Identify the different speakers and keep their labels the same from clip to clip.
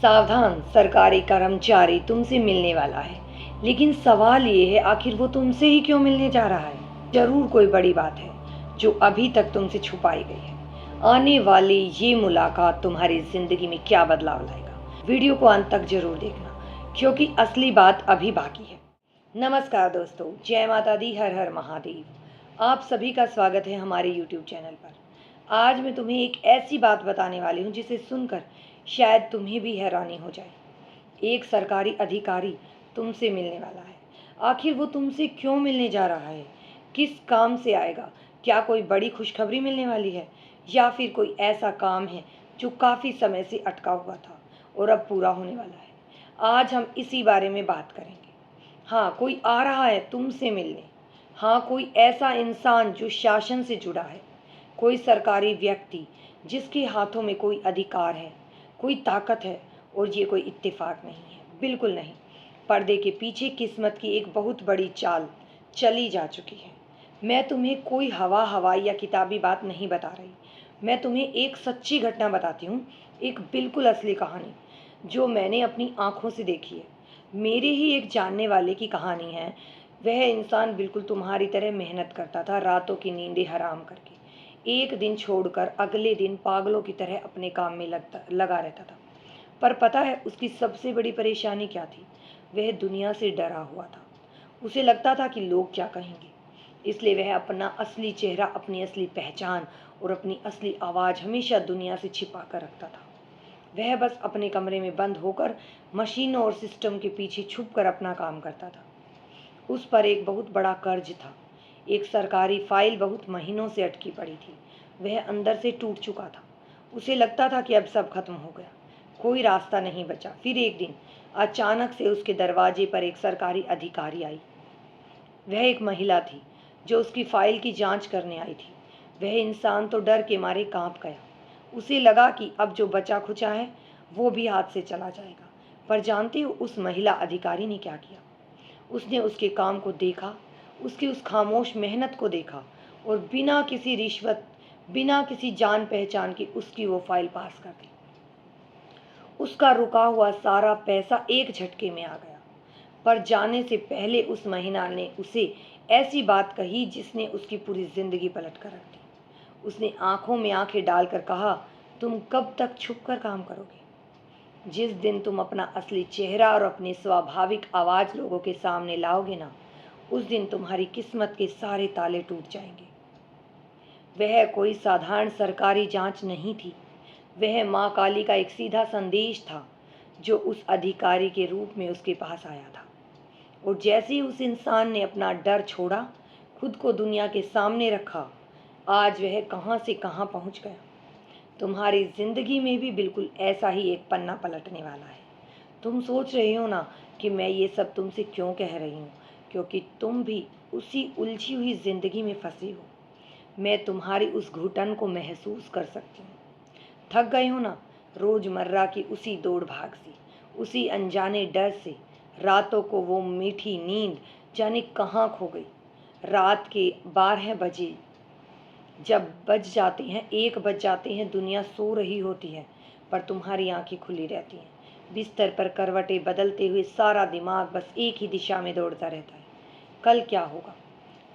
Speaker 1: सावधान, सरकारी कर्मचारी तुमसे मिलने वाला है। लेकिन सवाल ये है, आखिर वो तुमसे ही क्यों मिलने जा रहा है? जरूर कोई बड़ी बात है जो अभी तक तुमसे छुपाई गई है। आने वाली ये मुलाकात तुम्हारी जिंदगी में क्या बदलाव लाएगा? वीडियो को अंत तक जरूर देखना, क्योंकि असली बात अभी बाकी है। नमस्कार दोस्तों, जय माता दी, हर हर महादेव। आप सभी का स्वागत है हमारे यूट्यूब चैनल पर। आज मैं तुम्हें एक ऐसी बात बताने वाली हूँ जिसे सुनकर शायद तुम्हें भी हैरानी हो जाए। एक सरकारी अधिकारी तुमसे मिलने वाला है। आखिर वो तुमसे क्यों मिलने जा रहा है? किस काम से आएगा? क्या कोई बड़ी खुशखबरी मिलने वाली है, या फिर कोई ऐसा काम है जो काफ़ी समय से अटका हुआ था और अब पूरा होने वाला है? आज हम इसी बारे में बात करेंगे। हाँ, कोई आ रहा है तुमसे मिलने। हाँ, कोई ऐसा इंसान जो शासन से जुड़ा है, कोई सरकारी व्यक्ति जिसके हाथों में कोई अधिकार है, कोई ताकत है। और ये कोई इत्तेफाक नहीं है, बिल्कुल नहीं। पर्दे के पीछे किस्मत की एक बहुत बड़ी चाल चली जा चुकी है। मैं तुम्हें कोई हवाई या किताबी बात नहीं बता रही। मैं तुम्हें एक सच्ची घटना बताती हूँ, एक बिल्कुल असली कहानी जो मैंने अपनी आंखों से देखी है। मेरे ही एक जानने वाले की कहानी है। वह इंसान बिल्कुल तुम्हारी तरह मेहनत करता था, रातों की नींदें हराम करके। एक दिन छोड़कर अगले दिन पागलों की तरह अपने काम में लगा रहता था। पर पता है उसकी सबसे बड़ी परेशानी क्या थी? वह दुनिया से डरा हुआ था। उसे लगता था कि लोग क्या कहेंगे, इसलिए वह अपना असली चेहरा, अपनी असली पहचान और अपनी असली आवाज़ हमेशा दुनिया से छिपा कर रखता था। वह बस अपने कमरे में बंद होकर मशीनों और सिस्टम के पीछे छुप कर अपना काम करता था। उस पर एक बहुत बड़ा कर्ज था। एक सरकारी फाइल बहुत महीनों से अटकी पड़ी थी। वह अंदर से टूट चुका था। उसे लगता था कि अब सब खत्म हो गया, कोई रास्ता नहीं बचा। फिर एक दिन अचानक से उसके दरवाजे पर एक सरकारी अधिकारी आई। वह एक महिला थी जो उसकी फाइल की जांच करने आई थी। वह इंसान तो डर के मारे कांप गया। उसे लगा कि अब जो बचा खुचा है वो भी हाथ से चला जाएगा। पर जानते हो उस महिला अधिकारी ने क्या किया? उसने उसके काम को देखा, उसकी उस खामोश मेहनत को देखा, और बिना किसी रिश्वत, बिना किसी जान पहचान के उसकी वो फाइल पास कर दी। उसका रुका हुआ सारा पैसा एक झटके में आ गया। पर जाने से पहले उस महिला ने उसे ऐसी बात कही जिसने उसकी पूरी जिंदगी पलट कर रख दी। उसने आंखों में आंखें डालकर कहा, तुम कब तक छुप कर काम करोगे? जिस दिन तुम अपना असली चेहरा और अपनी स्वाभाविक आवाज़ लोगों के सामने लाओगे ना, उस दिन तुम्हारी किस्मत के सारे ताले टूट जाएंगे। वह कोई साधारण सरकारी जांच नहीं थी। वह माँ काली का एक सीधा संदेश था जो उस अधिकारी के रूप में उसके पास आया था। और जैसे ही उस इंसान ने अपना डर छोड़ा, खुद को दुनिया के सामने रखा, आज वह कहाँ से कहाँ पहुँच गया। तुम्हारी ज़िंदगी में भी बिल्कुल ऐसा ही एक पन्ना पलटने वाला है। तुम सोच रही हो ना कि मैं ये सब तुमसे क्यों कह रही हूँ? क्योंकि तुम भी उसी उलझी हुई ज़िंदगी में फंसी हो। मैं तुम्हारी उस घुटन को महसूस कर सकती हूँ। थक गए हो ना रोज़मर्रा की उसी दौड़ भाग से, उसी अनजाने डर से। रातों को वो मीठी नींद जाने कहाँ खो गई। रात के 12 बजे जब बज जाते हैं, 1 बज जाते हैं, दुनिया सो रही होती है, पर तुम्हारी आंखें खुली रहती हैं। बिस्तर पर करवटें बदलते हुए सारा दिमाग बस एक ही दिशा में दौड़ता रहता है। कल क्या होगा?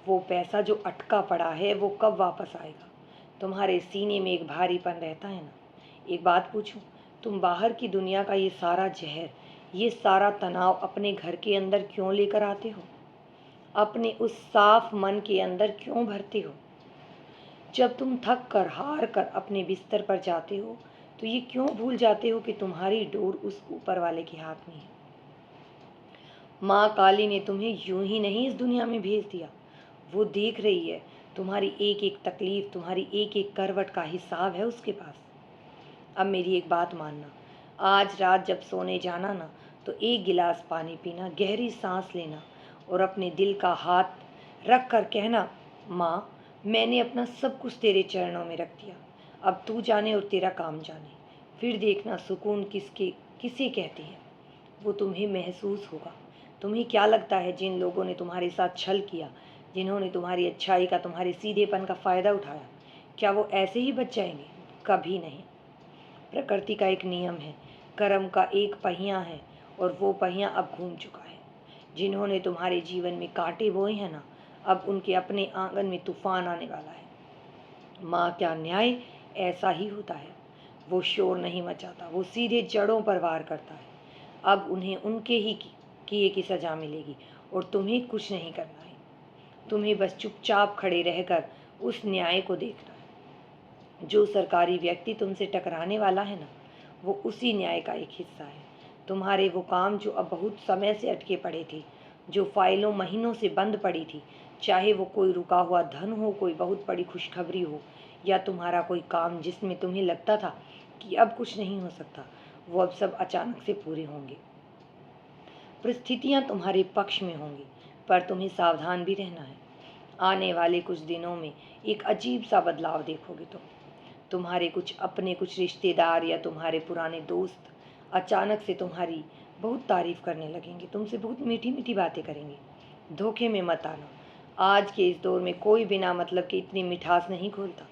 Speaker 1: वो पैसा जो अटका पड़ा है वो कब वापस आएगा? तुम्हारे सीने में एक भारीपन रहता है ना। एक बात पूछूं, तुम बाहर की दुनिया का ये सारा जहर, ये सारा तनाव अपने घर के अंदर क्यों लेकर आते हो? अपने उस साफ मन के अंदर क्यों भरते हो? जब तुम थक कर, हार कर अपने बिस्तर पर जाते हो, तो ये क्यों भूल जाते हो कि तुम्हारी डोर उस ऊपर वाले के हाथ में है? माँ काली ने तुम्हें यूं ही नहीं इस दुनिया में भेज दिया। वो देख रही है। तुम्हारी एक एक तकलीफ, तुम्हारी एक एक करवट का हिसाब है उसके पास। अब मेरी एक बात मानना, आज रात जब सोने जाना ना, तो एक गिलास पानी पीना, गहरी सांस लेना और अपने दिल का हाथ रख कर कहना, माँ मैंने अपना सब कुछ तेरे चरणों में रख दिया, अब तू जाने और तेरा काम जाने। फिर देखना सुकून किसे कहते हैं, वो तुम्हें महसूस होगा। तुम्हें क्या लगता है जिन लोगों ने तुम्हारे साथ छल किया, जिन्होंने तुम्हारी अच्छाई का, तुम्हारे सीधेपन का फ़ायदा उठाया, क्या वो ऐसे ही बच जाएंगे? कभी नहीं। प्रकृति का एक नियम है, कर्म का एक पहिया है और वो पहिया अब घूम चुका है। जिन्होंने तुम्हारे जीवन में कांटे बोए हैं ना, अब उनके अपने आंगन में तूफान आने वाला है। माँ का न्याय ऐसा ही होता है। वो शोर नहीं मचाता, वो सीधे जड़ों पर वार करता है। अब उन्हें उनके ही किए की सज़ा मिलेगी और तुम्हें कुछ नहीं करना है। तुम्हें बस चुपचाप खड़े रहकर उस न्याय को देखना है। जो सरकारी व्यक्ति तुमसे टकराने वाला है ना, वो उसी न्याय का एक हिस्सा है। तुम्हारे वो काम जो अब बहुत समय से अटके पड़े थे, जो फाइलों महीनों से बंद पड़ी थी, चाहे वो कोई रुका हुआ धन हो, कोई बहुत बड़ी खुशखबरी हो, या तुम्हारा कोई काम जिसमें तुम्हें लगता था कि अब कुछ नहीं हो सकता, वो अब सब अचानक से पूरे होंगे। परिस्थितियाँ तुम्हारे पक्ष में होंगी, पर तुम्हें सावधान भी रहना है। आने वाले कुछ दिनों में एक अजीब सा बदलाव देखोगे तुम्हारे कुछ अपने, कुछ रिश्तेदार या तुम्हारे पुराने दोस्त अचानक से तुम्हारी बहुत तारीफ करने लगेंगे, तुमसे बहुत मीठी मीठी बातें करेंगे। धोखे में मत आना। आज के इस दौर में कोई बिना मतलब के इतनी मिठास नहीं खोलता।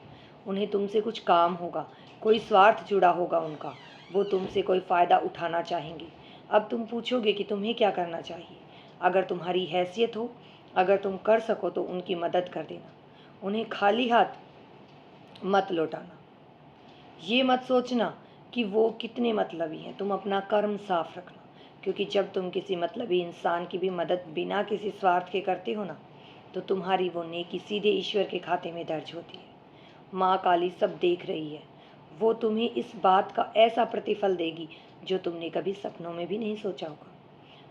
Speaker 1: उन्हें तुमसे कुछ काम होगा, कोई स्वार्थ जुड़ा होगा उनका, वो तुमसे कोई फ़ायदा उठाना चाहेंगे। अब तुम पूछोगे कि तुम्हें क्या करना चाहिए। अगर तुम्हारी हैसियत हो, अगर तुम कर सको तो उनकी मदद कर देना। उन्हें खाली हाथ मत लौटाना। ये मत सोचना कि वो कितने मतलबी हैं। तुम अपना कर्म साफ रखना, क्योंकि जब तुम किसी मतलबी इंसान की भी मदद बिना किसी स्वार्थ के करते हो ना, तो तुम्हारी वो नेकी सीधे ईश्वर के खाते में दर्ज होती है। माँ काली सब देख रही है। वो तुम्हें इस बात का ऐसा प्रतिफल देगी जो तुमने कभी सपनों में भी नहीं सोचा होगा।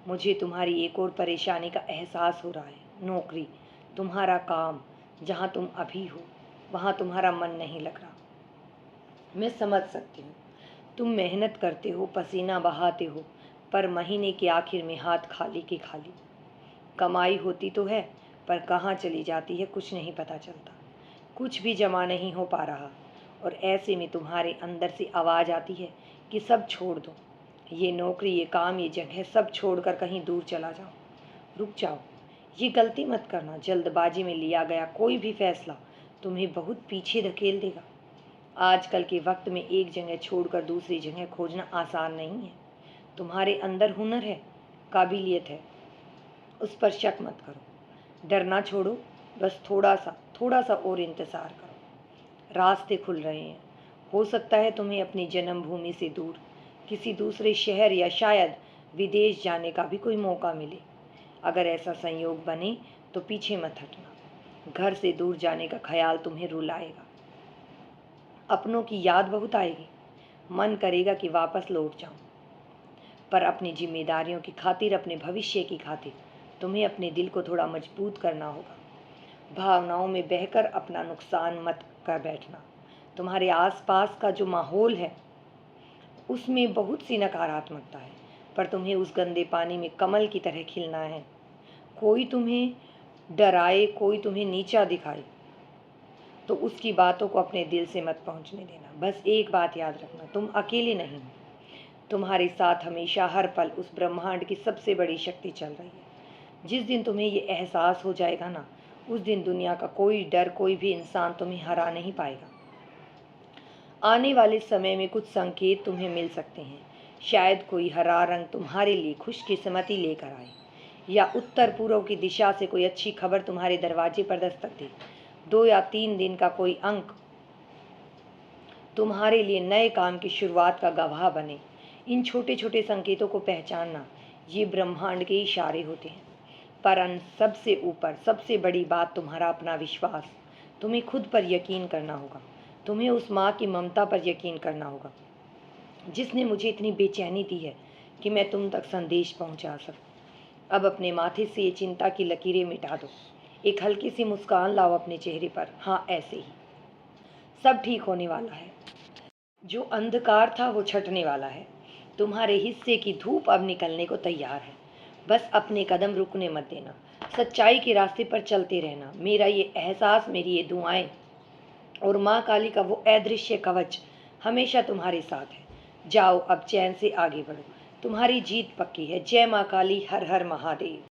Speaker 1: मुझे तुम्हारी एक और परेशानी का एहसास हो रहा है। नौकरी, तुम्हारा काम, जहाँ तुम अभी हो वहाँ तुम्हारा मन नहीं लग रहा। मैं समझ सकती हूँ। तुम मेहनत करते हो, पसीना बहाते हो, पर महीने के आखिर में हाथ खाली के खाली। कमाई होती तो है, पर कहाँ चली जाती है कुछ नहीं पता चलता। कुछ भी जमा नहीं हो पा रहा, और ऐसे में तुम्हारे अंदर से आवाज़ आती है कि सब छोड़ दो। ये नौकरी, ये काम, ये जगह सब छोड़कर कहीं दूर चला जाओ। रुक जाओ, ये गलती मत करना। जल्दबाजी में लिया गया कोई भी फैसला तुम्हें बहुत पीछे धकेल देगा। आजकल के वक्त में एक जगह छोड़कर दूसरी जगह खोजना आसान नहीं है। तुम्हारे अंदर हुनर है, काबिलियत है, उस पर शक मत करो। डरना छोड़ो, बस थोड़ा सा और इंतज़ार करो। रास्ते खुल रहे हैं। हो सकता है तुम्हें अपनी जन्मभूमि से दूर किसी दूसरे शहर या शायद विदेश जाने का भी कोई मौका मिले। अगर ऐसा संयोग बने तो पीछे मत हटना। घर से दूर जाने का ख्याल तुम्हें रुलाएगा। अपनों की याद बहुत आएगी। मन करेगा कि वापस लौट जाऊं, पर अपनी जिम्मेदारियों की खातिर, अपने भविष्य की खातिर तुम्हें अपने दिल को थोड़ा मजबूत करना होगा। भावनाओं में बहकर अपना नुकसान मत कर बैठना। तुम्हारे आसपास का जो माहौल है उसमें बहुत सी नकारात्मकता है, पर तुम्हें उस गंदे पानी में कमल की तरह खिलना है। कोई तुम्हें डराए, कोई तुम्हें नीचा दिखाए, तो उसकी बातों को अपने दिल से मत पहुंचने देना। बस एक बात याद रखना, तुम अकेले नहीं हो। तुम्हारे साथ हमेशा हर पल उस ब्रह्मांड की सबसे बड़ी शक्ति चल रही है। जिस दिन तुम्हें ये एहसास हो जाएगा ना, उस दिन दुनिया का कोई डर, कोई भी इंसान तुम्हें हरा नहीं पाएगा। आने वाले समय में कुछ संकेत तुम्हें मिल सकते हैं। शायद कोई हरा रंग तुम्हारे लिए खुशकिस्मती लेकर आए, या उत्तर पूर्व की दिशा से कोई अच्छी खबर तुम्हारे दरवाजे पर दस्तक दे। 2 या 3 दिन का कोई अंक तुम्हारे लिए नए काम की शुरुआत का गवाह बने। इन छोटे छोटे संकेतों को पहचानना, ये ब्रह्मांड के इशारे होते हैं। पर सबसे ऊपर सबसे बड़ी बात तुम्हारा अपना विश्वास। तुम्हें खुद पर यकीन करना होगा। तुम्हें उस माँ की ममता पर यकीन करना होगा जिसने मुझे इतनी बेचैनी दी है कि मैं तुम तक संदेश पहुँचा सकूं। अब अपने माथे से ये चिंता की लकीरें मिटा दो। एक हल्की सी मुस्कान लाओ अपने चेहरे पर। हाँ, ऐसे ही सब ठीक होने वाला है। जो अंधकार था वो छटने वाला है। तुम्हारे हिस्से की धूप अब निकलने को तैयार है। बस अपने कदम रुकने मत देना। सच्चाई के रास्ते पर चलते रहना। मेरा ये एहसास, मेरी ये दुआएं और माँ काली का वो अदृश्य कवच हमेशा तुम्हारे साथ है। जाओ, अब चैन से आगे बढ़ो। तुम्हारी जीत पक्की है। जय माँ काली। हर हर महादेव।